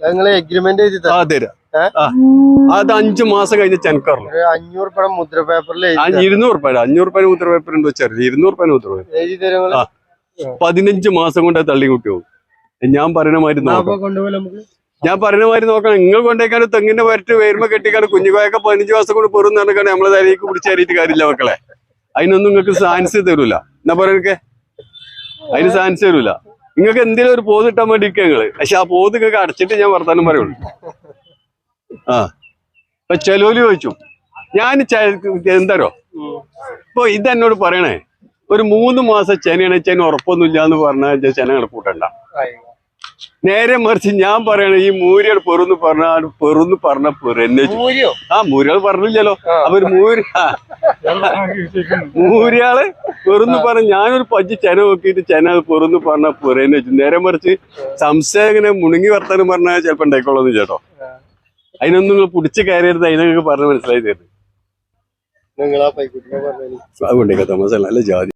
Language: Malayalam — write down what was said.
നിങ്ങള് എഗ്രിമെന്റ് ആ തരാം. അത് 5 മാസം കഴിഞ്ഞ ചെനക്കറു 500 മുദ്ര പേപ്പറിൽ 500 മുദ്ര പേപ്പർ ഉണ്ടോ വെച്ചാൽ 200 മുദ്ര പേപ്പർ 15 മാസം കൊണ്ട് തള്ളി കൂട്ടി പോകും. ഞാൻ പറയുന്ന മാതിരി നോക്കണം. നിങ്ങൾ കൊണ്ടേക്കാണ് തെങ്ങിന്റെ വരട്ട് വേരുമ്പോ കെട്ടിക്കാണ് കുഞ്ഞുകോയൊക്കെ 15 മാസം കൊണ്ട് പെറും നടക്കാണ് നമ്മളെ തലയ്ക്ക് പിടിച്ചേറിയിട്ട് കാര്യമില്ല മക്കളെ. അതിനൊന്നും നിങ്ങൾക്ക് ചാൻസ് തരൂല. എന്നാ പറയൊക്കെ അതിന് ചാൻസ് തരൂല. നിങ്ങൾക്ക് എന്തെങ്കിലും ഒരു പോത് ഇട്ടാൻ വേണ്ടി നിങ്ങള്. പക്ഷെ ആ പോത് നിങ്ങൾക്ക് അടച്ചിട്ട് ഞാൻ വർത്താനം പറയുള്ളൂ. ഇപ്പൊ ചെലോല് ചോദിച്ചു ഞാൻ എന്താരോ ഇപ്പൊ ഇതെന്നോട് പറയണേ ഒരു 3 മാസം ചെനയാണ് ചെന ഉറപ്പൊന്നുമില്ല എന്ന് പറഞ്ഞാൽ ചെന കണക്കൂട്ടണ്ട. നേരെ മറിച്ച് ഞാൻ പറയണ ഈ മൂരികൾ പെറുന്ന് പറഞ്ഞ പെറന്നെ മൂരികൾ പറഞ്ഞില്ലല്ലോ. അപ്പൊ മൂരിയാള് പെറുന്ന് പറഞ്ഞ ഞാനൊരു പജ്ജി ചെന നോക്കിയിട്ട് ചെന പെറുന്ന് പറഞ്ഞ പെറന്നെ വെച്ചു. നേരെ മറിച്ച് സംശയം ഇങ്ങനെ മുണുങ്ങി വർത്താനം പറഞ്ഞാൽ ചിലപ്പോ ഉണ്ടായിക്കോളൂ ചേട്ടോ. അതിനൊന്നും നിങ്ങൾ പിടിച്ച് കയറിയത് അതിനൊക്കെ പറഞ്ഞ് മനസ്സിലായി തരുന്നു. അതുകൊണ്ടേക്കാ തമാശ നല്ല ജാതി.